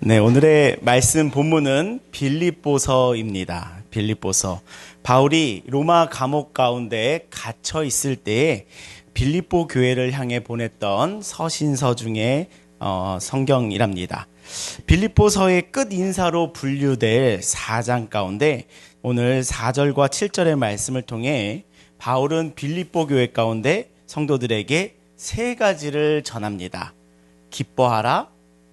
네, 오늘의 말씀 본문은 빌립보서입니다. 빌립보서. 바울이 로마 감옥 가운데 갇혀 있을 때에 빌립보 교회를 향해 보냈던 서신서 중에 성경이랍니다. 빌립보서의 끝 인사로 분류될 4장 가운데 오늘 4절과 7절의 말씀을 통해 바울은 빌립보 교회 가운데 성도들에게 세 가지를 전합니다. 기뻐하라,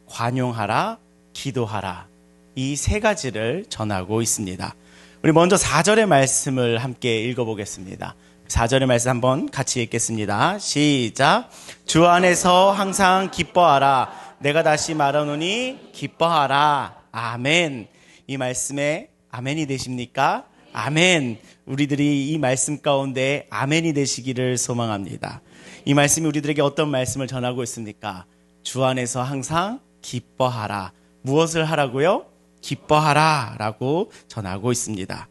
관용하라, 기도하라. 이 세 가지를 전하고 있습니다. 우리 먼저 4절의 말씀을 함께 읽어보겠습니다. 4절의 말씀 한번 같이 읽겠습니다. 시작. 주 안에서 항상 기뻐하라. 내가 다시 말하노니 기뻐하라. 아멘. 이 말씀에 아멘이 되십니까? 아멘. 우리들이 이 말씀 가운데 아멘이 되시기를 소망합니다. 이 말씀이 우리들에게 어떤 말씀을 전하고 있습니까? 주 안에서 항상 기뻐하라. 무엇을 하라고요? 기뻐하라 라고 전하고 있습니다.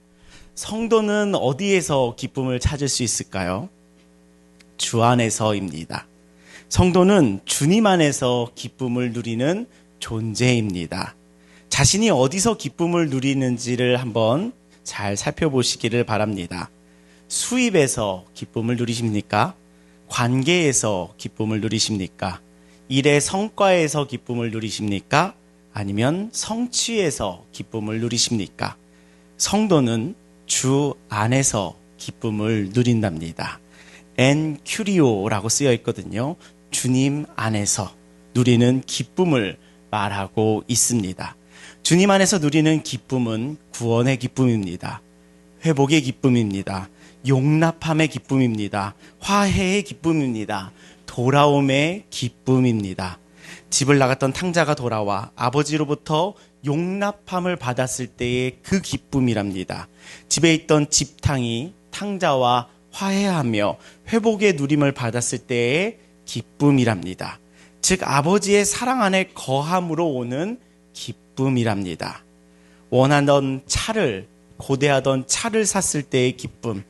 성도는 어디에서 기쁨을 찾을 수 있을까요? 주 안에서입니다. 성도는 주님 안에서 기쁨을 누리는 존재입니다. 자신이 어디서 기쁨을 누리는지를 한번 잘 살펴보시기를 바랍니다. 수입에서 기쁨을 누리십니까? 관계에서 기쁨을 누리십니까? 일의 성과에서 기쁨을 누리십니까? 아니면 성취에서 기쁨을 누리십니까? 성도는 주 안에서 기쁨을 누린답니다. 엔 큐리오라고 쓰여 있거든요. 주님 안에서 누리는 기쁨을 말하고 있습니다. 주님 안에서 누리는 기쁨은 구원의 기쁨입니다. 회복의 기쁨입니다. 용납함의 기쁨입니다. 화해의 기쁨입니다. 돌아옴의 기쁨입니다. 집을 나갔던 탕자가 돌아와 아버지로부터 용납함을 받았을 때의 그 기쁨이랍니다. 집에 있던 집탕이 탕자와 화해하며 회복의 누림을 받았을 때의 기쁨이랍니다. 즉 아버지의 사랑 안에 거함으로 오는 기쁨이랍니다. 원하던 차를, 고대하던 차를 샀을 때의 기쁨,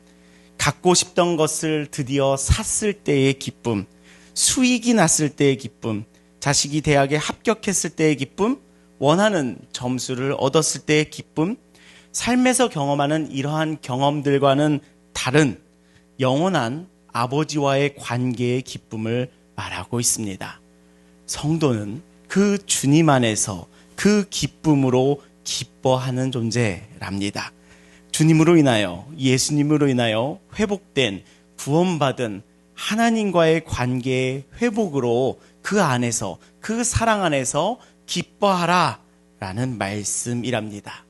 갖고 싶던 것을 드디어 샀을 때의 기쁨, 수익이 났을 때의 기쁨, 자식이 대학에 합격했을 때의 기쁨, 원하는 점수를 얻었을 때의 기쁨, 삶에서 경험하는 이러한 경험들과는 다른 영원한 아버지와의 관계의 기쁨을 말하고 있습니다. 성도는 그 주님 안에서 그 기쁨으로 기뻐하는 존재랍니다. 주님으로 인하여, 예수님으로 인하여 회복된, 구원받은 하나님과의 관계의 회복으로 그 안에서, 그 사랑 안에서 기뻐하라 라는 말씀이랍니다.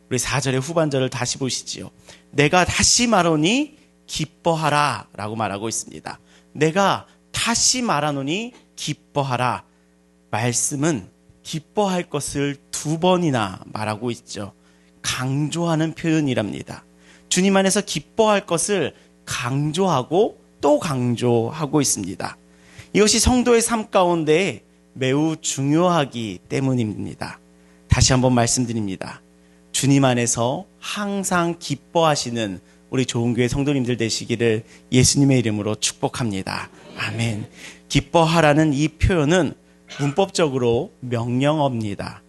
우리 4절의 후반절을 다시 보시지요. 내가 다시 말하노니 기뻐하라 라고 말하고 있습니다. 내가 다시 말하노니 기뻐하라. 말씀은 기뻐할 것을 2번이나 말하고 있죠. 강조하는 표현이랍니다. 주님 안에서 기뻐할 것을 강조하고 또 강조하고 있습니다. 이것이 성도의 삶 가운데 매우 중요하기 때문입니다. 다시 한번 말씀드립니다. 주님 안에서 항상 기뻐하시는 우리 좋은교회 성도님들 되시기를 예수님의 이름으로 축복합니다. 아멘. 기뻐하라는 이 표현은 문법적으로 명령어입니다.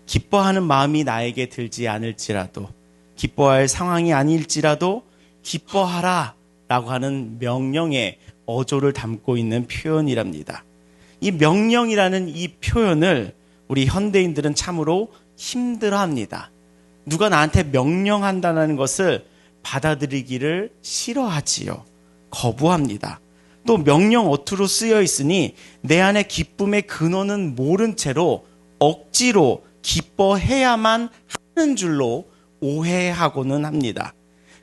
기뻐하는 마음이 나에게 들지 않을지라도, 기뻐할 상황이 아닐지라도 기뻐하라 라고 하는 명령의 어조를 담고 있는 표현이랍니다. 이 명령이라는 이 표현을 우리 현대인들은 참으로 힘들어합니다. 누가 나한테 명령한다는 것을 받아들이기를 싫어하지요. 거부합니다. 또 명령 어투로 쓰여 있으니 내 안에 기쁨의 근원은 모른 채로 억지로 기뻐해야만 하는 줄로 오해하고는 합니다.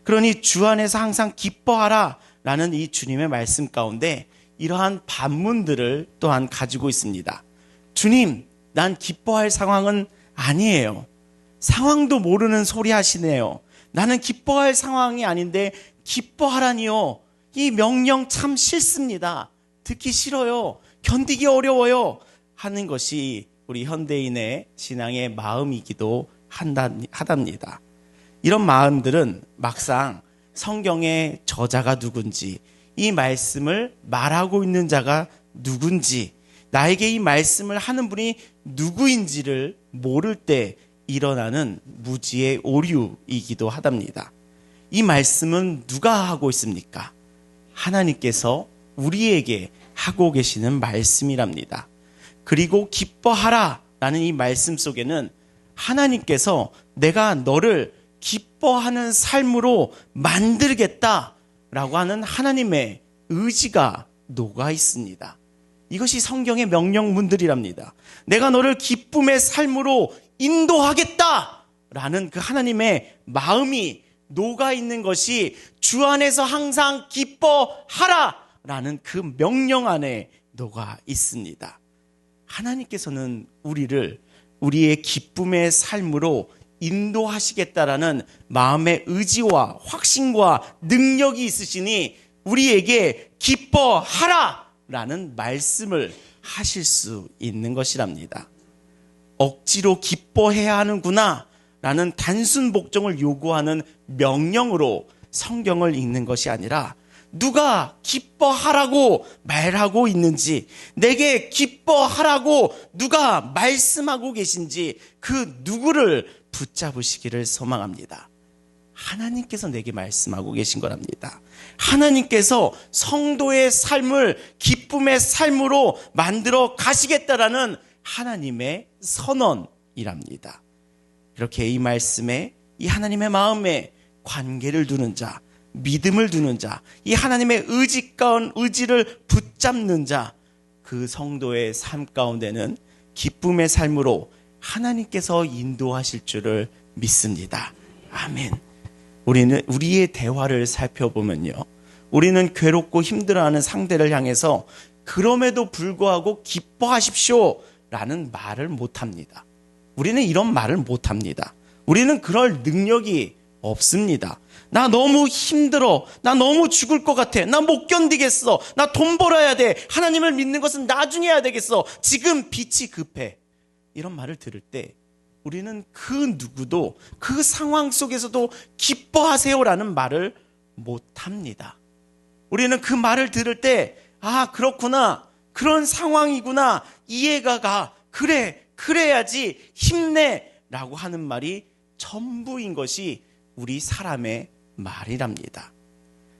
그러니 주 안에서 항상 기뻐하라 라는 이 주님의 말씀 가운데 이러한 반문들을 또한 가지고 있습니다. 주님, 난 기뻐할 상황은 아니에요. 상황도 모르는 소리 하시네요. 나는 기뻐할 상황이 아닌데 기뻐하라니요. 이 명령 참 싫습니다. 듣기 싫어요. 견디기 어려워요. 하는 것이 우리 현대인의 신앙의 마음이기도 하답니다. 이런 마음들은 막상 성경의 저자가 누군지, 이 말씀을 말하고 있는 자가 누군지, 나에게 이 말씀을 하는 분이 누구인지를 모를 때 일어나는 무지의 오류이기도 하답니다. 이 말씀은 누가 하고 있습니까? 하나님께서 우리에게 하고 계시는 말씀이랍니다. 그리고 기뻐하라 라는 이 말씀 속에는 하나님께서 내가 너를 기뻐하는 삶으로 만들겠다라고 하는 하나님의 의지가 녹아 있습니다. 이것이 성경의 명령문들이랍니다. 내가 너를 기쁨의 삶으로 인도하겠다라는 그 하나님의 마음이 녹아 있는 것이 주 안에서 항상 기뻐하라라는 그 명령 안에 녹아 있습니다. 하나님께서는 우리의 기쁨의 삶으로 인도하시겠다라는 마음의 의지와 확신과 능력이 있으시니 우리에게 기뻐하라라는 말씀을 하실 수 있는 것이랍니다. 억지로 기뻐해야 하는구나 라는 단순 복종을 요구하는 명령으로 성경을 읽는 것이 아니라 누가 기뻐하라고 말하고 있는지, 내게 기뻐하라고 누가 말씀하고 계신지 그 누구를 붙잡으시기를 소망합니다. 하나님께서 내게 말씀하고 계신 거랍니다. 하나님께서 성도의 삶을 기쁨의 삶으로 만들어 가시겠다라는 하나님의 선언이랍니다. 이렇게 이 말씀에 이 하나님의 마음에 관계를 두는 자, 믿음을 두는 자, 이 하나님의 의지를 붙잡는 자, 그 성도의 삶 가운데는 기쁨의 삶으로 하나님께서 인도하실 줄을 믿습니다. 아멘. 우리의 대화를 살펴보면요, 우리는 괴롭고 힘들어하는 상대를 향해서 그럼에도 불구하고 기뻐하십시오 라는 말을 못합니다. 우리는 이런 말을 못합니다. 우리는 그럴 능력이 없습니다. 나 너무 힘들어. 나 너무 죽을 것 같아. 나 못 견디겠어. 나 돈 벌어야 돼. 하나님을 믿는 것은 나중에 해야 되겠어. 지금 빛이 급해. 이런 말을 들을 때 우리는 그 누구도 그 상황 속에서도 기뻐하세요라는 말을 못합니다. 우리는 그 말을 들을 때 아, 그렇구나. 그런 상황이구나. 이해가 가. 그래. 그래야지. 힘내. 라고 하는 말이 전부인 것이 우리 사람의 말이랍니다.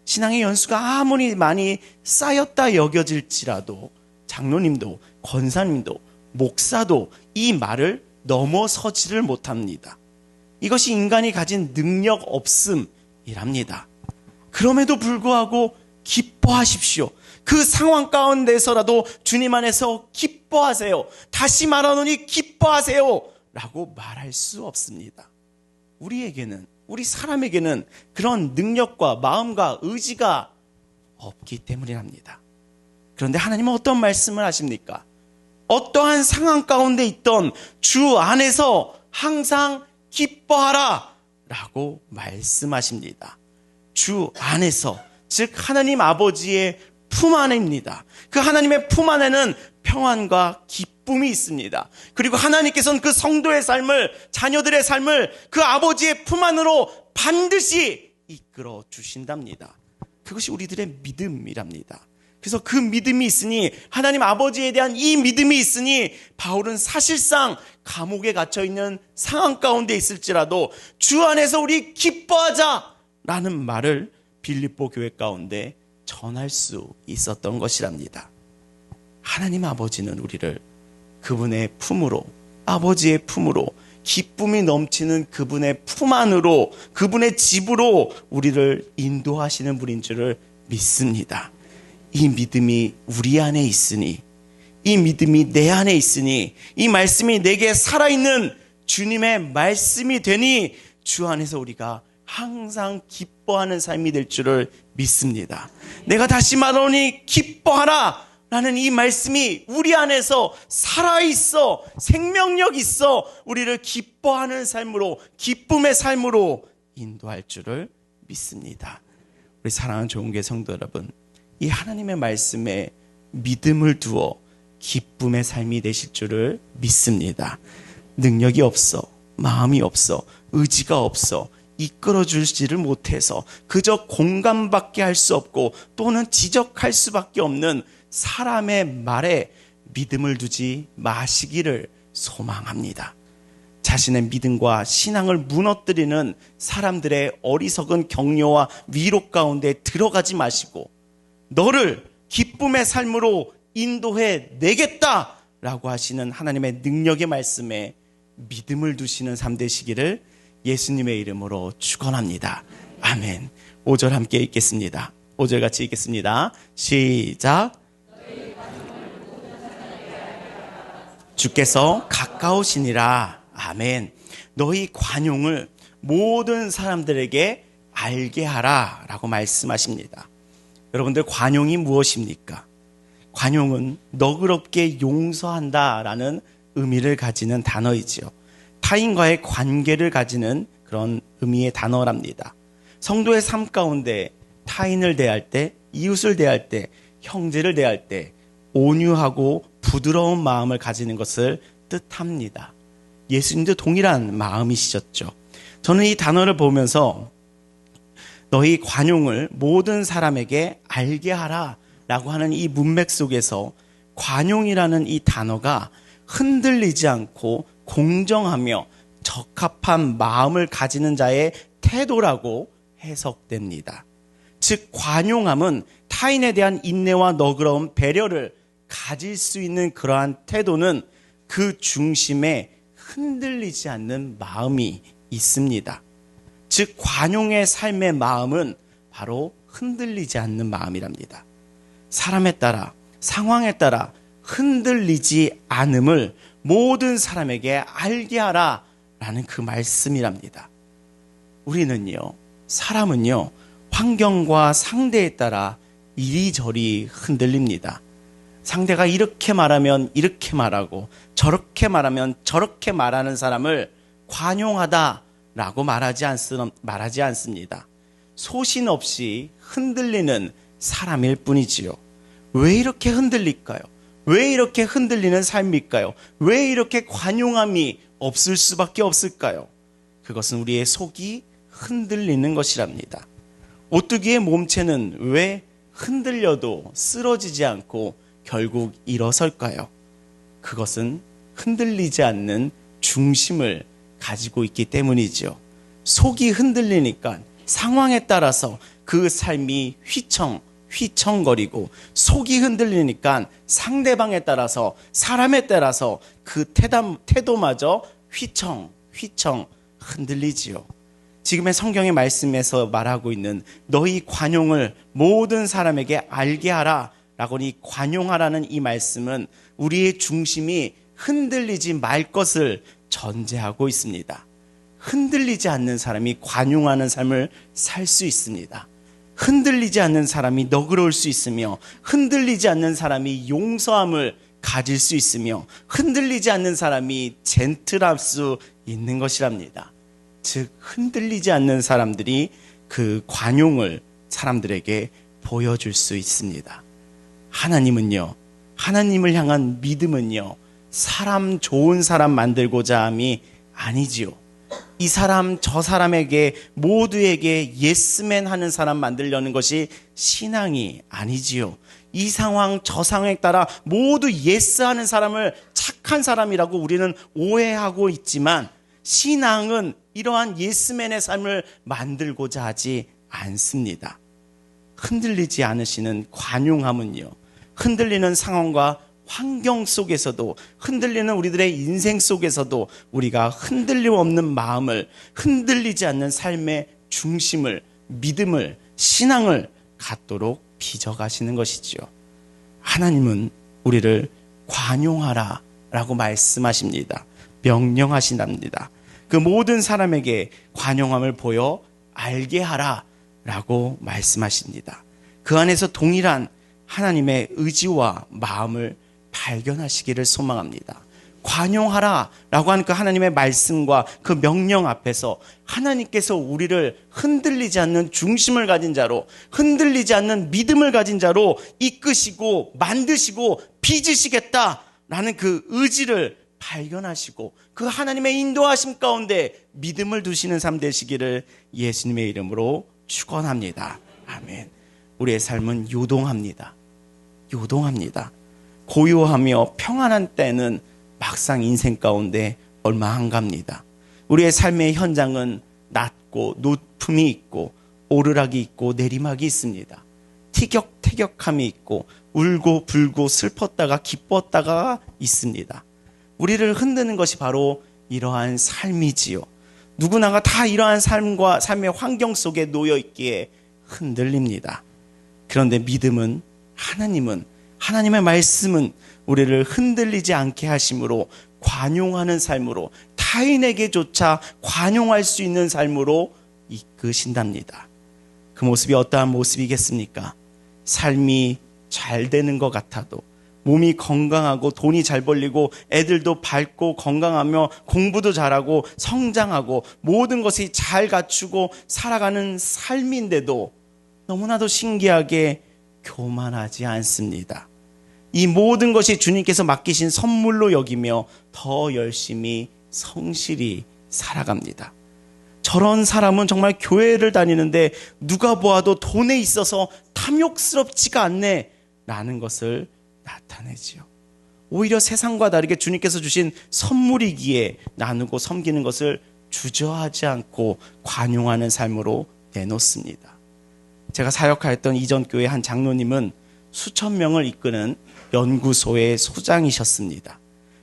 신앙의 연수가 아무리 많이 쌓였다 여겨질지라도 장로님도 권사님도 목사도 이 말을 넘어서지를 못합니다. 이것이 인간이 가진 능력 없음이랍니다. 그럼에도 불구하고 기뻐하십시오. 그 상황 가운데서라도 주님 안에서 기뻐하세요. 다시 말하노니 기뻐하세요 라고 말할 수 없습니다. 우리 사람에게는 그런 능력과 마음과 의지가 없기 때문이랍니다. 그런데 하나님은 어떤 말씀을 하십니까? 어떠한 상황 가운데 있던 주 안에서 항상 기뻐하라 라고 말씀하십니다. 주 안에서, 즉 하나님 아버지의 품 안에입니다. 그 하나님의 품 안에는 평안과 기쁨이 있습니다. 그리고 하나님께서는 그 성도의 삶을, 자녀들의 삶을 그 아버지의 품 안으로 반드시 이끌어 주신답니다. 그것이 우리들의 믿음이랍니다. 그래서 그 믿음이 있으니, 하나님 아버지에 대한 이 믿음이 있으니 바울은 사실상 감옥에 갇혀있는 상황 가운데 있을지라도 주 안에서 우리 기뻐하자라는 말을 빌립보 교회 가운데 전할 수 있었던 것이랍니다. 하나님 아버지는 우리를 그분의 품으로, 아버지의 품으로, 기쁨이 넘치는 그분의 품 안으로, 그분의 집으로 우리를 인도하시는 분인 줄을 믿습니다. 이 믿음이 우리 안에 있으니, 이 믿음이 내 안에 있으니, 이 말씀이 내게 살아있는 주님의 말씀이 되니 주 안에서 우리가 항상 기뻐하는 삶이 될 줄을 믿습니다. 내가 다시 말하노니 기뻐하라 라는 이 말씀이 우리 안에서 살아있어, 생명력 있어 우리를 기뻐하는 삶으로, 기쁨의 삶으로 인도할 줄을 믿습니다. 우리 사랑하는 좋은교회 성도 여러분, 이 하나님의 말씀에 믿음을 두어 기쁨의 삶이 되실 줄을 믿습니다. 능력이 없어, 마음이 없어, 의지가 없어, 이끌어주지를 못해서 그저 공감밖에 할 수 없고 또는 지적할 수밖에 없는 사람의 말에 믿음을 두지 마시기를 소망합니다. 자신의 믿음과 신앙을 무너뜨리는 사람들의 어리석은 격려와 위로 가운데 들어가지 마시고 너를 기쁨의 삶으로 인도해 내겠다라고 하시는 하나님의 능력의 말씀에 믿음을 두시는 삶 되시기를 예수님의 이름으로 축원합니다. 아멘. 5절 함께 읽겠습니다. 5절 같이 읽겠습니다. 시작. 주께서 가까우시니라. 아멘. 너희 관용을 모든 사람들에게 알게 하라 라고 말씀하십니다. 여러분들, 관용이 무엇입니까? 관용은 너그럽게 용서한다 라는 의미를 가지는 단어이지요. 타인과의 관계를 가지는 그런 의미의 단어랍니다. 성도의 삶 가운데 타인을 대할 때, 이웃을 대할 때, 형제를 대할 때 온유하고 부드러운 마음을 가지는 것을 뜻합니다. 예수님도 동일한 마음이시셨죠. 저는 이 단어를 보면서 너희 관용을 모든 사람에게 알게 하라 라고 하는 이 문맥 속에서 관용이라는 이 단어가 흔들리지 않고 공정하며 적합한 마음을 가지는 자의 태도라고 해석됩니다. 즉, 관용함은 타인에 대한 인내와 너그러운 배려를 가질 수 있는 그러한 태도는 그 중심에 흔들리지 않는 마음이 있습니다. 즉, 관용의 삶의 마음은 바로 흔들리지 않는 마음이랍니다. 사람에 따라, 상황에 따라 흔들리지 않음을 모든 사람에게 알게 하라 라는 그 말씀이랍니다. 우리는요, 사람은요, 환경과 상대에 따라 이리저리 흔들립니다. 상대가 이렇게 말하면 이렇게 말하고 저렇게 말하면 저렇게 말하는 사람을 관용하다라고 말하지 않습니다. 소신 없이 흔들리는 사람일 뿐이지요. 왜 이렇게 흔들릴까요? 왜 이렇게 흔들리는 삶일까요? 왜 이렇게 관용함이 없을 수밖에 없을까요? 그것은 우리의 속이 흔들리는 것이랍니다. 오뚜기의 몸체는 왜 흔들려도 쓰러지지 않고 결국 일어설까요? 그것은 흔들리지 않는 중심을 가지고 있기 때문이죠. 속이 흔들리니까 상황에 따라서 그 삶이 휘청거리고, 속이 흔들리니까 상대방에 따라서, 사람에 따라서 그 태도마저 휘청 흔들리지요. 지금의 성경의 말씀에서 말하고 있는 너희 관용을 모든 사람에게 알게 하라 라고 이 관용하라는 이 말씀은 우리의 중심이 흔들리지 말 것을 전제하고 있습니다. 흔들리지 않는 사람이 관용하는 삶을 살 수 있습니다. 흔들리지 않는 사람이 너그러울 수 있으며, 흔들리지 않는 사람이 용서함을 가질 수 있으며, 흔들리지 않는 사람이 젠틀할 수 있는 것이랍니다. 즉, 흔들리지 않는 사람들이 그 관용을 사람들에게 보여줄 수 있습니다. 하나님은요, 하나님을 향한 믿음은요, 사람 좋은 사람 만들고자 함이 아니지요. 이 사람 저 사람에게 모두에게 예스맨 하는 사람 만들려는 것이 신앙이 아니지요. 이 상황 저 상황에 따라 모두 예스하는 사람을 착한 사람이라고 우리는 오해하고 있지만, 신앙은 이러한 예스맨의 삶을 만들고자 하지 않습니다. 흔들리지 않으시는 관용함은요, 흔들리는 상황과 환경 속에서도, 흔들리는 우리들의 인생 속에서도 우리가 흔들림 없는 마음을, 흔들리지 않는 삶의 중심을, 믿음을, 신앙을 갖도록 빚어가시는 것이지요. 하나님은 우리를 관용하라 라고 말씀하십니다. 명령하신답니다. 그 모든 사람에게 관용함을 보여 알게 하라 라고 말씀하십니다. 그 안에서 동일한 하나님의 의지와 마음을 발견하시기를 소망합니다. 관용하라 라고 하는 그 하나님의 말씀과 그 명령 앞에서 하나님께서 우리를 흔들리지 않는 중심을 가진 자로, 흔들리지 않는 믿음을 가진 자로 이끄시고 만드시고 빚으시겠다라는 그 의지를 발견하시고, 그 하나님의 인도하심 가운데 믿음을 두시는 삶 되시기를 예수님의 이름으로 축원합니다. 아멘. 우리의 삶은 요동합니다. 고요하며 평안한 때는 막상 인생 가운데 얼마 안 갑니다. 우리의 삶의 현장은 낮고 높음이 있고 오르락이 있고 내리막이 있습니다. 티격태격함이 있고 울고 불고 슬펐다가 기뻤다가 있습니다. 우리를 흔드는 것이 바로 이러한 삶이지요. 누구나가 다 이러한 삶의 환경 속에 놓여 있기에 흔들립니다. 그런데 믿음은, 하나님의 말씀은 우리를 흔들리지 않게 하심으로 관용하는 삶으로, 타인에게조차 관용할 수 있는 삶으로 이끄신답니다. 그 모습이 어떠한 모습이겠습니까? 삶이 잘 되는 것 같아도, 몸이 건강하고 돈이 잘 벌리고 애들도 밝고 건강하며 공부도 잘하고 성장하고 모든 것이 잘 갖추고 살아가는 삶인데도 너무나도 신기하게 교만하지 않습니다. 이 모든 것이 주님께서 맡기신 선물로 여기며 더 열심히 성실히 살아갑니다. 저런 사람은 정말 교회를 다니는데 누가 보아도 돈에 있어서 탐욕스럽지가 않네 라는 것을 나타내지요. 오히려 세상과 다르게 주님께서 주신 선물이기에 나누고 섬기는 것을 주저하지 않고 관용하는 삶으로 내놓습니다. 제가 사역하였던 이전 교회 한 장로님은 수천 명을 이끄는 연구소의 소장이셨습니다.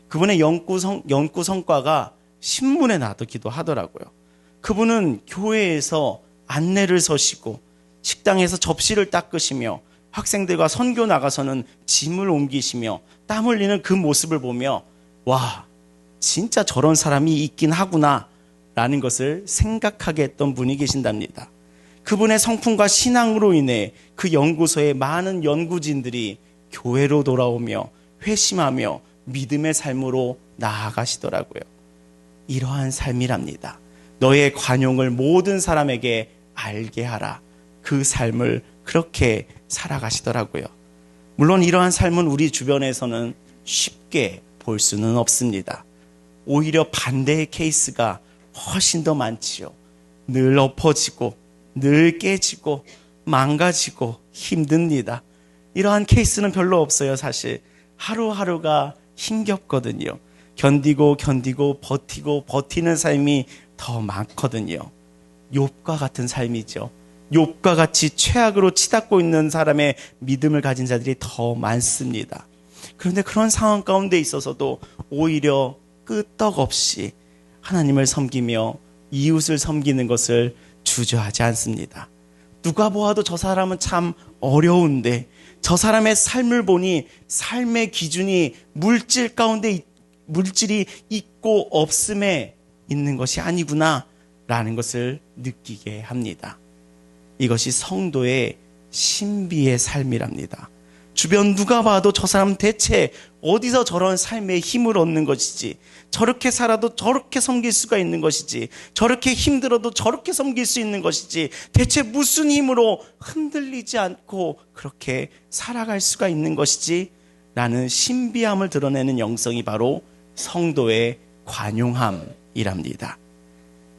그분의 연구 성과가 신문에 나오기도 하더라고요. 그분은 교회에서 안내를 서시고 식당에서 접시를 닦으시며 학생들과 선교 나가서는 짐을 옮기시며 땀 흘리는 그 모습을 보며 와, 진짜 저런 사람이 있긴 하구나 라는 것을 생각하게 했던 분이 계신답니다. 그분의 성품과 신앙으로 인해 그 연구소의 많은 연구진들이 교회로 돌아오며 회심하며 믿음의 삶으로 나아가시더라고요. 이러한 삶이랍니다. 너의 관용을 모든 사람에게 알게 하라. 그 삶을 그렇게 살아가시더라고요. 물론 이러한 삶은 우리 주변에서는 쉽게 볼 수는 없습니다. 오히려 반대의 케이스가 훨씬 더 많지요. 늘 엎어지고 늘 깨지고 망가지고 힘듭니다. 이러한 케이스는 별로 없어요. 사실 하루하루가 힘겹거든요. 견디고 버티고 버티는 삶이 더 많거든요. 욥과 같은 삶이죠. 욥과 같이 최악으로 치닫고 있는 사람의 믿음을 가진 자들이 더 많습니다. 그런데 그런 상황 가운데 있어서도 오히려 끄떡없이 하나님을 섬기며 이웃을 섬기는 것을 주저하지 않습니다. 누가 보아도 저 사람은 참 어려운데 저 사람의 삶을 보니 삶의 기준이 물질이 있고 없음에 있는 것이 아니구나 라는 것을 느끼게 합니다. 이것이 성도의 신비의 삶이랍니다. 주변 누가 봐도 저 사람 대체 어디서 저런 삶의 힘을 얻는 것이지, 저렇게 살아도 저렇게 섬길 수가 있는 것이지, 저렇게 힘들어도 저렇게 섬길 수 있는 것이지, 대체 무슨 힘으로 흔들리지 않고 그렇게 살아갈 수가 있는 것이지 라는 신비함을 드러내는 영성이 바로 성도의 관용함이랍니다.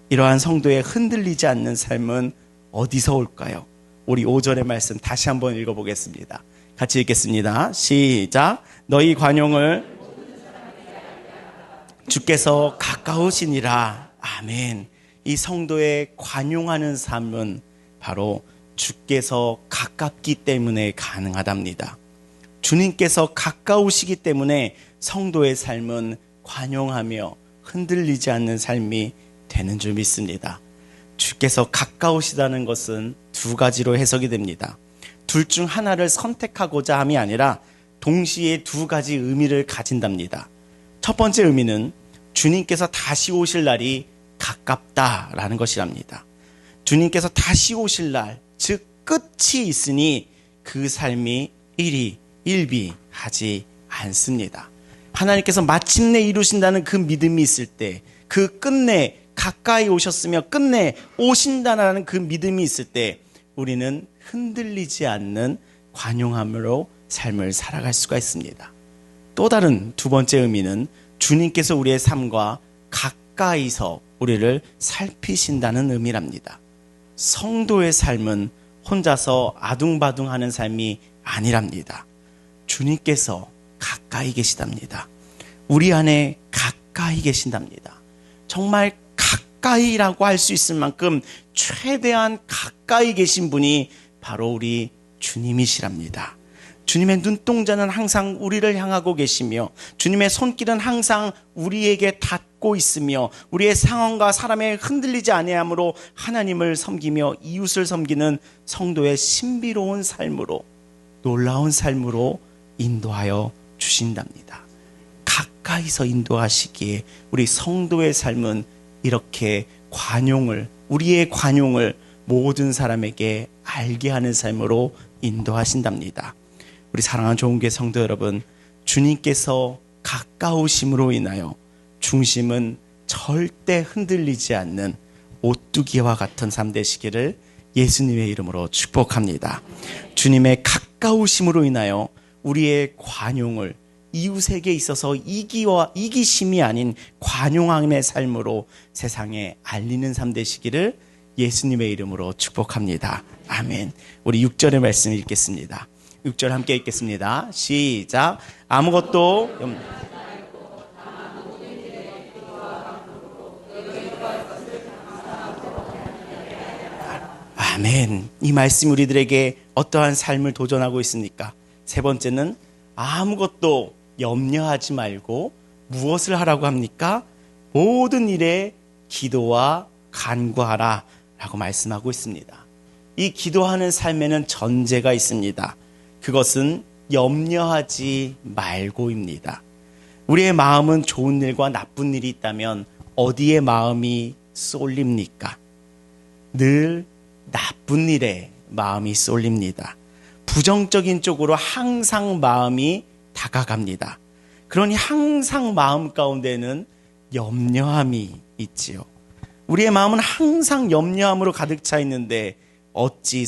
이러한 성도의 흔들리지 않는 삶은 어디서 올까요? 우리 5절의 말씀 다시 한번 읽어보겠습니다. 같이 읽겠습니다. 시작. 너희 관용을 주께서 가까우시니라. 아멘. 이 성도의 관용하는 삶은 바로 주께서 가깝기 때문에 가능하답니다. 주님께서 가까우시기 때문에 성도의 삶은 관용하며 흔들리지 않는 삶이 되는 줄 믿습니다. 주께서 가까우시다는 것은 두 가지로 해석이 됩니다. 둘 중 하나를 선택하고자 함이 아니라 동시에 두 가지 의미를 가진답니다. 첫 번째 의미는 주님께서 다시 오실 날이 가깝다라는 것이랍니다. 주님께서 다시 오실 날, 즉 끝이 있으니 그 삶이 일비하지 않습니다. 하나님께서 마침내 이루신다는 그 믿음이 있을 때, 그 끝내 가까이 오셨으며 끝내 오신다는 그 믿음이 있을 때 우리는 흔들리지 않는 관용함으로 삶을 살아갈 수가 있습니다. 또 다른 두 번째 의미는 주님께서 우리의 삶과 가까이서 우리를 살피신다는 의미랍니다. 성도의 삶은 혼자서 아둥바둥하는 삶이 아니랍니다. 주님께서 가까이 계시답니다. 우리 안에 가까이 계신답니다. 정말 가까이라고 할 수 있을 만큼 최대한 가까이 계신 분이 바로 우리 주님이시랍니다. 주님의 눈동자는 항상 우리를 향하고 계시며 주님의 손길은 항상 우리에게 닿고 있으며 우리의 상황과 사람에 흔들리지 아니하므로 하나님을 섬기며 이웃을 섬기는 성도의 신비로운 삶으로, 놀라운 삶으로 인도하여 주신답니다. 가까이서 인도하시기에 우리 성도의 삶은 이렇게 우리의 관용을 모든 사람에게 알게 하는 삶으로 인도하신답니다. 우리 사랑하는 좋은교회 성도 여러분, 주님께서 가까우심으로 인하여 중심은 절대 흔들리지 않는 오뚜기와 같은 삶 되시기를 예수님의 이름으로 축복합니다. 주님의 가까우심으로 인하여 우리의 관용을 이웃에게 있어서 이기심이 아닌 관용함의 삶으로 세상에 알리는 삶 되시기를 예수님의 이름으로 축복합니다. 아멘. 우리 6절의 말씀 읽겠습니다. 6절 함께 읽겠습니다. 시작. 아무것도 아멘. 이 말씀이 우리들에게 어떠한 삶을 도전하고 있습니까? 세 번째는 아무것도 염려하지 말고 무엇을 하라고 합니까? 모든 일에 기도와 간구하라 라고 말씀하고 있습니다. 이 기도하는 삶에는 전제가 있습니다. 그것은 염려하지 말고입니다. 우리의 마음은 좋은 일과 나쁜 일이 있다면 어디에 마음이 쏠립니까? 늘 나쁜 일에 마음이 쏠립니다. 부정적인 쪽으로 항상 마음이 다가갑니다. 그러니 항상 마음 가운데는 염려함이 있지요. 우리의 마음은 항상 염려함으로 가득 차 있는데 어찌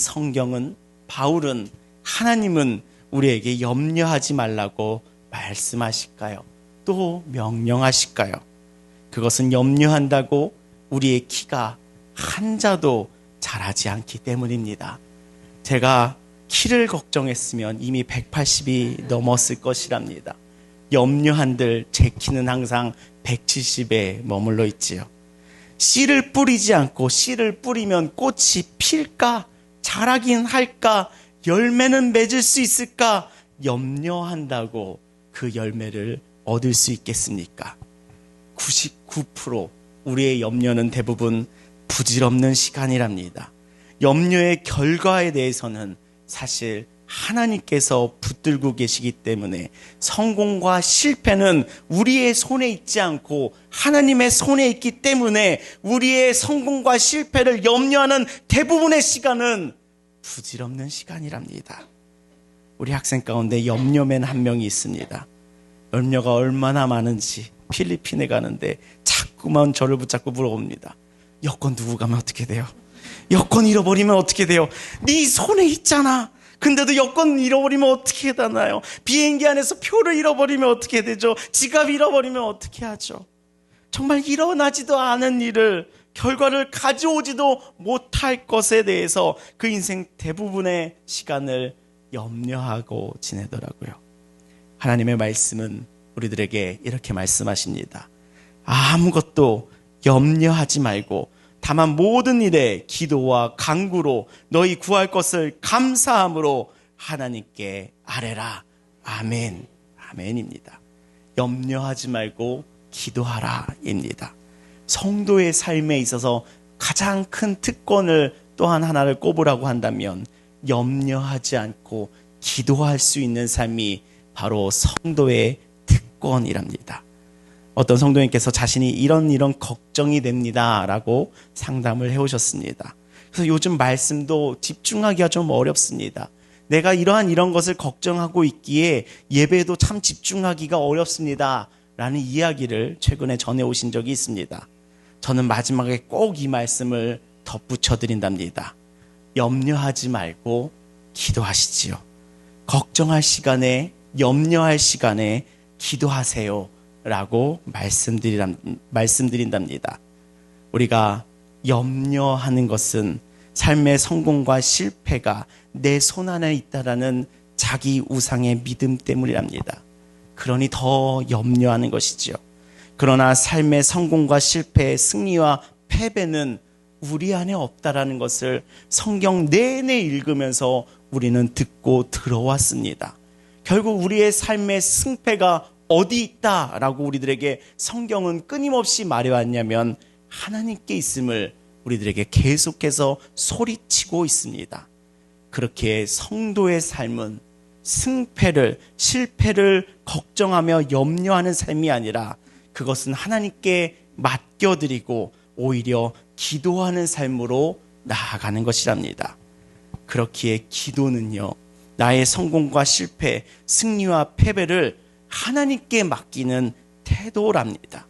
바울은 하나님은 우리에게 염려하지 말라고 말씀하실까요? 또 명령하실까요? 그것은 염려한다고 우리의 키가 한 자도 자라지 않기 때문입니다. 제가 키를 걱정했으면 이미 180이 넘었을 것이랍니다. 염려한들 제 키는 항상 170에 머물러 있지요. 씨를 뿌리지 않고 씨를 뿌리면 꽃이 필까? 자라긴 할까? 열매는 맺을 수 있을까? 염려한다고 그 열매를 얻을 수 있겠습니까? 99% 우리의 염려는 대부분 부질없는 시간이랍니다. 염려의 결과에 대해서는 사실 하나님께서 붙들고 계시기 때문에 성공과 실패는 우리의 손에 있지 않고 하나님의 손에 있기 때문에 우리의 성공과 실패를 염려하는 대부분의 시간은 부질없는 시간이랍니다. 우리 학생 가운데 염려맨 한 명이 있습니다. 염려가 얼마나 많은지 필리핀에 가는데 자꾸만 저를 붙잡고 물어봅니다. 여권 두고 가면 어떻게 돼요? 여권 잃어버리면 어떻게 돼요? 네 손에 있잖아. 근데도 여권 잃어버리면 어떻게 되나요? 비행기 안에서 표를 잃어버리면 어떻게 되죠? 지갑 잃어버리면 어떻게 하죠? 정말 일어나지도 않은 일을, 결과를 가져오지도 못할 것에 대해서 그 인생 대부분의 시간을 염려하고 지내더라고요. 하나님의 말씀은 우리들에게 이렇게 말씀하십니다. 아무것도 염려하지 말고 다만 모든 일에 기도와 간구로 너희 구할 것을 감사함으로 하나님께 아뢰라. 아멘. 아멘입니다. 염려하지 말고 기도하라입니다. 성도의 삶에 있어서 가장 큰 특권을 또한 하나를 꼽으라고 한다면 염려하지 않고 기도할 수 있는 삶이 바로 성도의 특권이랍니다. 어떤 성도님께서 자신이 이런 걱정이 됩니다 라고 상담을 해오셨습니다. 그래서 요즘 말씀도 집중하기가 좀 어렵습니다. 내가 이런 것을 걱정하고 있기에 예배도 참 집중하기가 어렵습니다 라는 이야기를 최근에 전해오신 적이 있습니다. 저는 마지막에 꼭 이 말씀을 덧붙여 드린답니다. 염려하지 말고 기도하시지요. 걱정할 시간에, 염려할 시간에 기도하세요 라고 말씀드린답니다. 우리가 염려하는 것은 삶의 성공과 실패가 내 손 안에 있다라는 자기 우상의 믿음 때문이랍니다. 그러니 더 염려하는 것이지요. 그러나 삶의 성공과 실패, 승리와 패배는 우리 안에 없다라는 것을 성경 내내 읽으면서 우리는 듣고 들어왔습니다. 결국 우리의 삶의 승패가 어디 있다라고 우리들에게 성경은 끊임없이 말해왔냐면 하나님께 있음을 우리들에게 계속해서 소리치고 있습니다. 그렇게 성도의 삶은 승패를, 실패를 걱정하며 염려하는 삶이 아니라 그것은 하나님께 맡겨드리고 오히려 기도하는 삶으로 나아가는 것이랍니다. 그렇기에 기도는요, 나의 성공과 실패, 승리와 패배를 하나님께 맡기는 태도랍니다.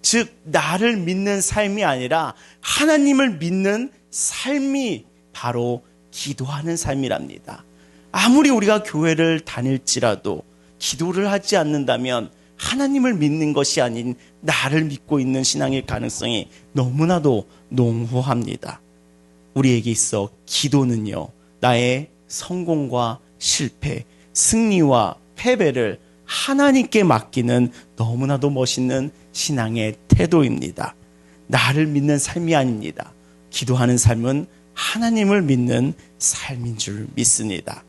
즉, 나를 믿는 삶이 아니라 하나님을 믿는 삶이 바로 기도하는 삶이랍니다. 아무리 우리가 교회를 다닐지라도 기도를 하지 않는다면 하나님을 믿는 것이 아닌 나를 믿고 있는 신앙의 가능성이 너무나도 농후합니다. 우리에게 있어 기도는요, 나의 성공과 실패, 승리와 패배를 하나님께 맡기는 너무나도 멋있는 신앙의 태도입니다. 나를 믿는 삶이 아닙니다. 기도하는 삶은 하나님을 믿는 삶인 줄 믿습니다.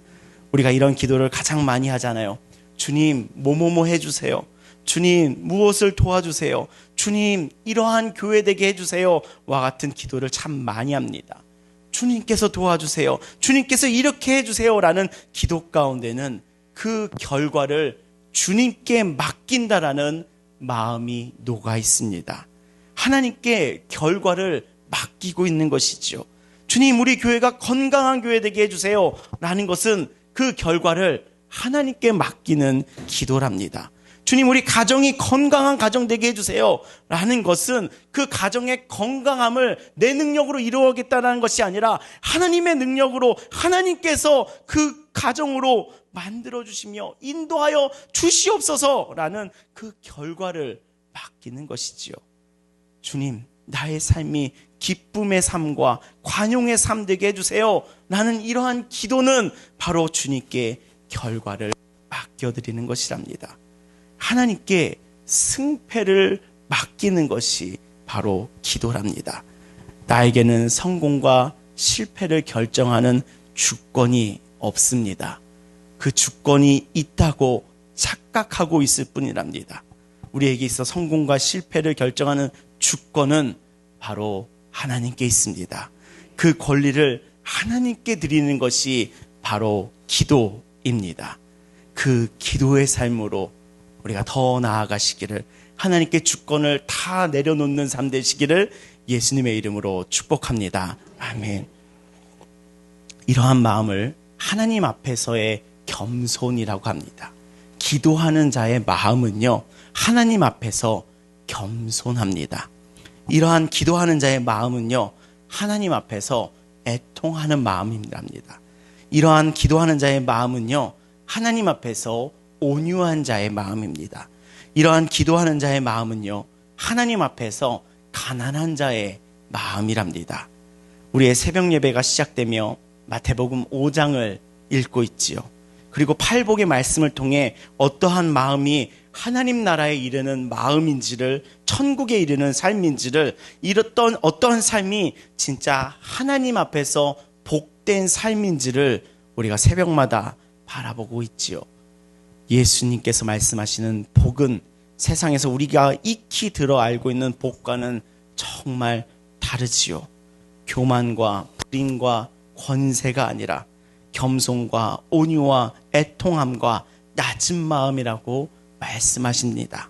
우리가 이런 기도를 가장 많이 하잖아요. 주님, 뭐뭐뭐 해주세요. 주님, 무엇을 도와주세요. 주님, 이러한 교회 되게 해주세요. 와 같은 기도를 참 많이 합니다. 주님께서 도와주세요. 주님께서 이렇게 해주세요. 라는 기도 가운데는 그 결과를 주님께 맡긴다라는 마음이 녹아 있습니다. 하나님께 결과를 맡기고 있는 것이죠. 주님, 우리 교회가 건강한 교회 되게 해주세요. 라는 것은 그 결과를 하나님께 맡기는 기도랍니다. 주님, 우리 가정이 건강한 가정 되게 해주세요. 라는 것은 그 가정의 건강함을 내 능력으로 이루어야겠다는 것이 아니라 하나님의 능력으로 하나님께서 그 가정으로 만들어주시며 인도하여 주시옵소서라는 그 결과를 맡기는 것이지요. 주님, 나의 삶이 기쁨의 삶과 관용의 삶 되게 해주세요. 나는 이러한 기도는 바로 주님께 결과를 맡겨드리는 것이랍니다. 하나님께 승패를 맡기는 것이 바로 기도랍니다. 나에게는 성공과 실패를 결정하는 주권이 없습니다. 그 주권이 있다고 착각하고 있을 뿐이랍니다. 우리에게 있어 성공과 실패를 결정하는 주권은 바로 하나님께 있습니다. 그 권리를 하나님께 드리는 것이 바로 기도입니다. 그 기도의 삶으로 우리가 더 나아가시기를, 하나님께 주권을 다 내려놓는 삶 되시기를 예수님의 이름으로 축복합니다. 아멘. 이러한 마음을 하나님 앞에서의 겸손이라고 합니다. 기도하는 자의 마음은요, 하나님 앞에서 겸손합니다. 이러한 기도하는 자의 마음은요, 하나님 앞에서 애통하는 마음입니다. 이러한 기도하는 자의 마음은요, 하나님 앞에서 온유한 자의 마음입니다. 이러한 기도하는 자의 마음은요, 하나님 앞에서 가난한 자의 마음이랍니다. 우리의 새벽 예배가 시작되며 마태복음 5장을 읽고 있지요. 그리고 팔복의 말씀을 통해 어떠한 마음이 하나님 나라에 이르는 마음인지를, 천국에 이르는 삶인지를, 이랬던 어떠한 삶이 진짜 하나님 앞에서 복된 삶인지를 우리가 새벽마다 바라보고 있지요. 예수님께서 말씀하시는 복은 세상에서 우리가 익히 들어 알고 있는 복과는 정말 다르지요. 교만과 불인과 권세가 아니라 겸손과 온유와 애통함과 낮은 마음이라고 말씀하십니다.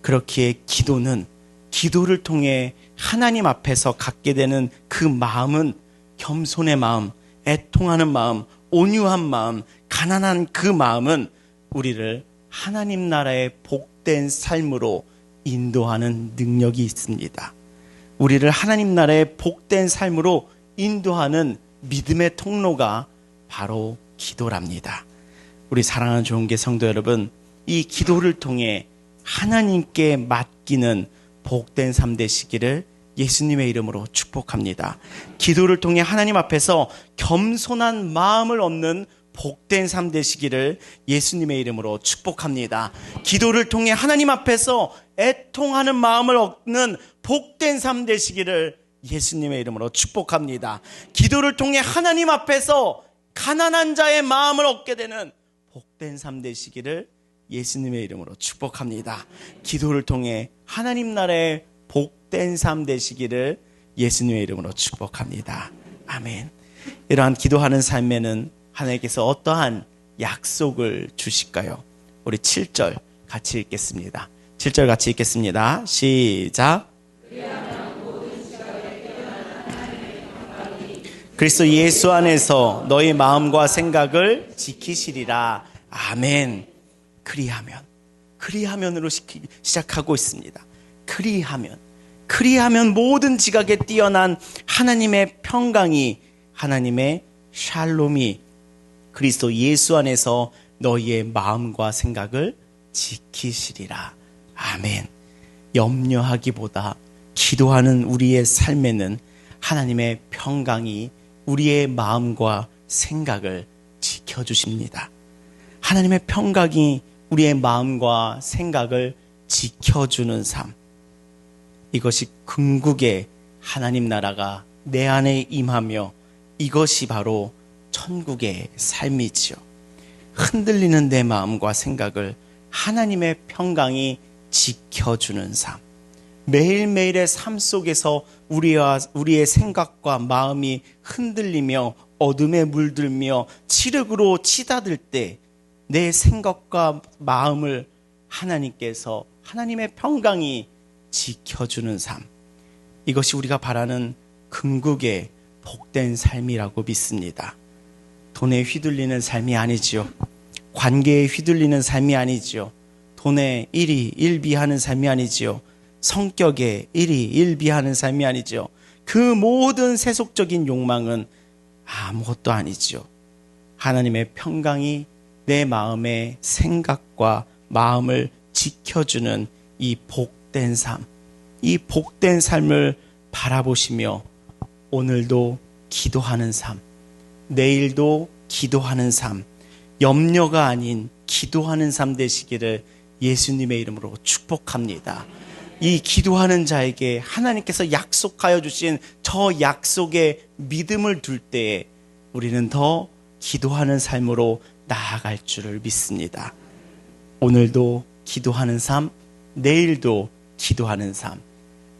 그렇기에 기도는, 기도를 통해 하나님 앞에서 갖게 되는 그 마음은 겸손의 마음, 애통하는 마음, 온유한 마음, 가난한 그 마음은 우리를 하나님 나라의 복된 삶으로 인도하는 능력이 있습니다. 우리를 하나님 나라의 복된 삶으로 인도하는 믿음의 통로가 바로 기도랍니다. 우리 사랑하는 좋은교 성도 여러분, 이 기도를 통해 하나님께 맡기는 복된 삶 되시기를 예수님의 이름으로 축복합니다. 기도를 통해 하나님 앞에서 겸손한 마음을 얻는 복된 삶 되시기를 예수님의 이름으로 축복합니다. 기도를 통해 하나님 앞에서 애통하는 마음을 얻는 복된 삶 되시기를 예수님의 이름으로 축복합니다. 기도를 통해 하나님 앞에서 가난한 자의 마음을 얻게 되는 복된 삶 되시기를 예수님의 이름으로 축복합니다. 기도를 통해 하나님 나라의 복된 삶 되시기를 예수님의 이름으로 축복합니다. 아멘. 이러한 기도하는 삶에는 하나님께서 어떠한 약속을 주실까요? 우리 7절 같이 읽겠습니다. 7절 같이 읽겠습니다. 시작. 그리스도 예수 안에서 너희 마음과 생각을 지키시리라. 아멘. 그리하면으로 시작하고 있습니다. 그리하면 모든 지각에 뛰어난 하나님의 평강이, 하나님의 샬롬이 그리스도 예수 안에서 너희의 마음과 생각을 지키시리라. 아멘. 염려하기보다 기도하는 우리의 삶에는 하나님의 평강이 우리의 마음과 생각을 지켜주십니다. 하나님의 평강이 우리의 마음과 생각을 지켜주는 삶, 이것이 궁극의 하나님 나라가 내 안에 임하며 이것이 바로 천국의 삶이지요. 흔들리는 내 마음과 생각을 하나님의 평강이 지켜주는 삶, 매일매일의 삶 속에서 우리의 생각과 마음이 흔들리며 어둠에 물들며 칠흑으로 치닫을 때 내 생각과 마음을 하나님께서, 하나님의 평강이 지켜주는 삶, 이것이 우리가 바라는 궁극의 복된 삶이라고 믿습니다. 돈에 휘둘리는 삶이 아니지요. 관계에 휘둘리는 삶이 아니지요. 돈에 일비하는 삶이 아니지요. 성격에 일비하는 삶이 아니지요. 그 모든 세속적인 욕망은 아무것도 아니지요. 하나님의 평강이 내 마음의 생각과 마음을 지켜주는 이 복된 삶, 이 복된 삶을 바라보시며 오늘도 기도하는 삶, 내일도 기도하는 삶, 염려가 아닌 기도하는 삶 되시기를 예수님의 이름으로 축복합니다. 이 기도하는 자에게 하나님께서 약속하여 주신 저 약속에 믿음을 둘 때에 우리는 더 기도하는 삶으로 나아갈 줄을 믿습니다. 오늘도 기도하는 삶, 내일도 기도하는 삶,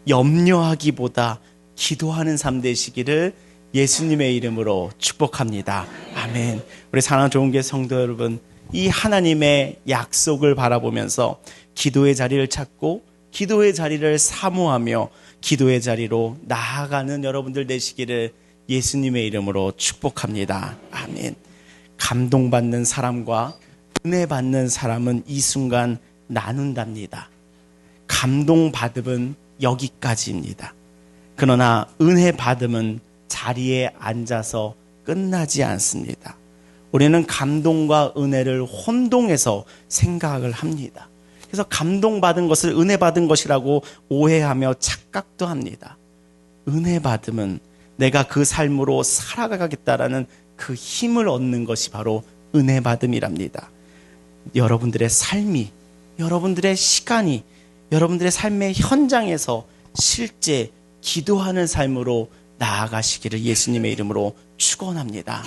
염려하기보다 기도하는 삶 되시기를 예수님의 이름으로 축복합니다. 아멘. 우리 사랑하는 좋은교회 성도 여러분, 이 하나님의 약속을 바라보면서 기도의 자리를 찾고 기도의 자리를 사모하며 기도의 자리로 나아가는 여러분들 되시기를 예수님의 이름으로 축복합니다. 아멘. 감동받는 사람과 은혜 받는 사람은 이 순간 나눈답니다. 감동받음은 여기까지입니다. 그러나 은혜 받음은 자리에 앉아서 끝나지 않습니다. 우리는 감동과 은혜를 혼동해서 생각을 합니다. 그래서 감동받은 것을 은혜 받은 것이라고 오해하며 착각도 합니다. 은혜 받음은 내가 그 삶으로 살아가겠다라는 그 힘을 얻는 것이 바로 은혜 받음이랍니다. 여러분들의 삶이, 여러분들의 시간이, 여러분들의 삶의 현장에서 실제 기도하는 삶으로 나아가시기를 예수님의 이름으로 축원합니다.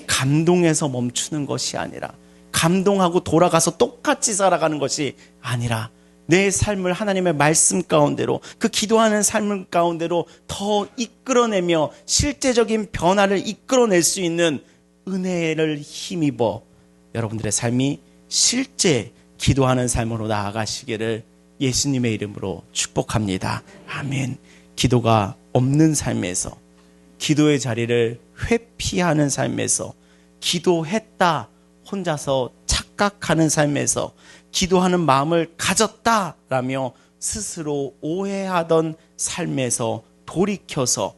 감동해서 멈추는 것이 아니라, 감동하고 돌아가서 똑같이 살아가는 것이 아니라 내 삶을 하나님의 말씀 가운데로, 그 기도하는 삶 가운데로 더 이끌어내며 실제적인 변화를 이끌어낼 수 있는 은혜를 힘입어 여러분들의 삶이 실제 기도하는 삶으로 나아가시기를 예수님의 이름으로 축복합니다. 아멘. 기도가 없는 삶에서, 기도의 자리를 회피하는 삶에서, 기도했다 혼자서 착각하는 삶에서, 기도하는 마음을 가졌다라며 스스로 오해하던 삶에서 돌이켜서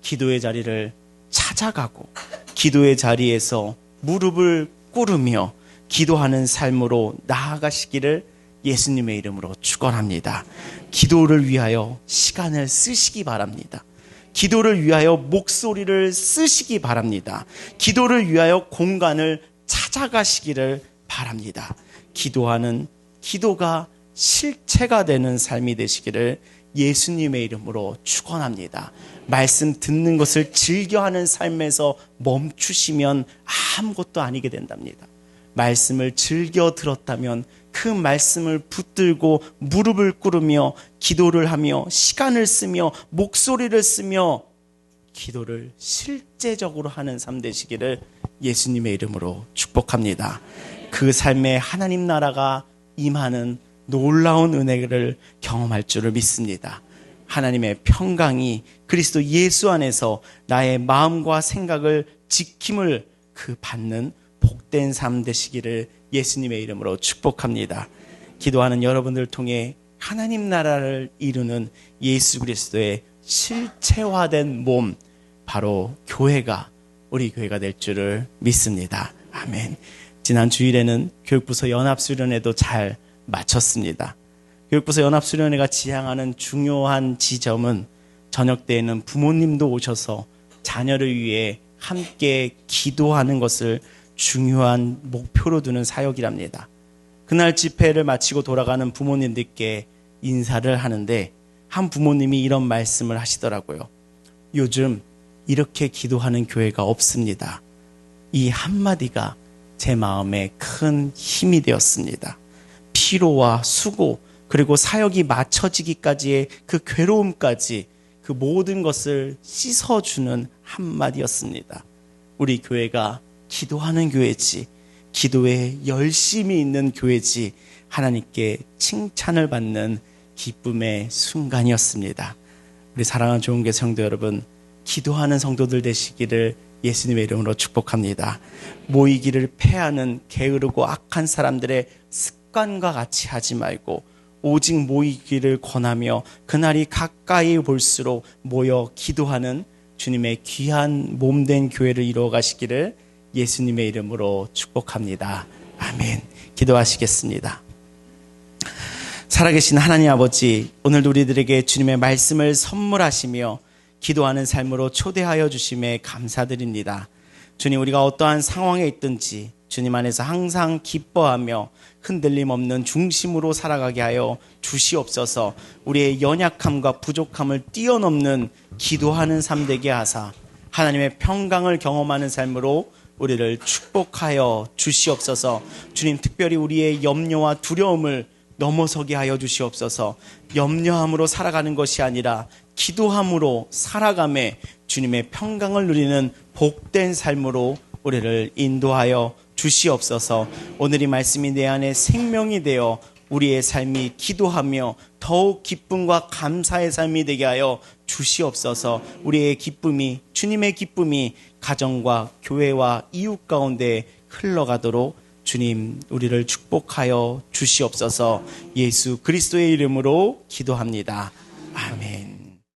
기도의 자리를 찾아가고 기도의 자리에서 무릎을 꿇으며 기도하는 삶으로 나아가시기를 예수님의 이름으로 축원합니다. 기도를 위하여 시간을 쓰시기 바랍니다. 기도를 위하여 목소리를 쓰시기 바랍니다. 기도를 위하여 공간을 찾아가시기를 바랍니다. 기도하는 기도가 실체가 되는 삶이 되시기를 예수님의 이름으로 축원합니다. 말씀 듣는 것을 즐겨하는 삶에서 멈추시면 아무것도 아니게 된답니다. 말씀을 즐겨 들었다면 그 말씀을 붙들고 무릎을 꿇으며 기도를 하며 시간을 쓰며 목소리를 쓰며 기도를 실제적으로 하는 삶 되시기를 예수님의 이름으로 축복합니다. 그 삶에 하나님 나라가 임하는 놀라운 은혜를 경험할 줄을 믿습니다. 하나님의 평강이 그리스도 예수 안에서 나의 마음과 생각을 지킴을 받는 복된 삶 되시기를 예수님의 이름으로 축복합니다. 기도하는 여러분들 통해 하나님 나라를 이루는 예수 그리스도의 실체화된 몸, 바로 교회가 우리 교회가 될 줄을 믿습니다. 아멘. 지난 주일에는 교육부서 연합수련회도 잘 마쳤습니다. 교육부서 연합수련회가 지향하는 중요한 지점은 저녁 때에는 부모님도 오셔서 자녀를 위해 함께 기도하는 것을 중요한 목표로 두는 사역이랍니다. 그날 집회를 마치고 돌아가는 부모님들께 인사를 하는데 한 부모님이 이런 말씀을 하시더라고요. 요즘 이렇게 기도하는 교회가 없습니다. 이 한마디가 제 마음에 큰 힘이 되었습니다. 피로와 수고 그리고 사역이 맞춰지기까지의 그 괴로움까지 그 모든 것을 씻어주는 한마디였습니다. 우리 교회가 기도하는 교회지, 기도에 열심히 있는 교회지, 하나님께 칭찬을 받는 기쁨의 순간이었습니다. 우리 사랑하는 좋은교회 성도 여러분, 기도하는 성도들 되시기를 예수님의 이름으로 축복합니다. 모이기를 패하는 게으르고 악한 사람들의 습관과 같이 하지 말고 오직 모이기를 권하며 그날이 가까이 볼수록 모여 기도하는 주님의 귀한 몸된 교회를 이루어 가시기를 예수님의 이름으로 축복합니다. 아멘. 기도하시겠습니다. 살아계신 하나님 아버지, 오늘도 우리들에게 주님의 말씀을 선물하시며 기도하는 삶으로 초대하여 주심에 감사드립니다. 주님, 우리가 어떠한 상황에 있든지 주님 안에서 항상 기뻐하며 흔들림 없는 중심으로 살아가게 하여 주시옵소서. 우리의 연약함과 부족함을 뛰어넘는 기도하는 삶 되게 하사 하나님의 평강을 경험하는 삶으로 우리를 축복하여 주시옵소서. 주님, 특별히 우리의 염려와 두려움을 넘어서게 하여 주시옵소서. 염려함으로 살아가는 것이 아니라 기도함으로 살아감에 주님의 평강을 누리는 복된 삶으로 우리를 인도하여 주시옵소서. 오늘 이 말씀이 내 안에 생명이 되어 우리의 삶이 기도하며 더욱 기쁨과 감사의 삶이 되게 하여 주시옵소서. 우리의 기쁨이, 주님의 기쁨이 가정과 교회와 이웃 가운데 흘러가도록 주님, 우리를 축복하여 주시옵소서. 예수 그리스도의 이름으로 기도합니다.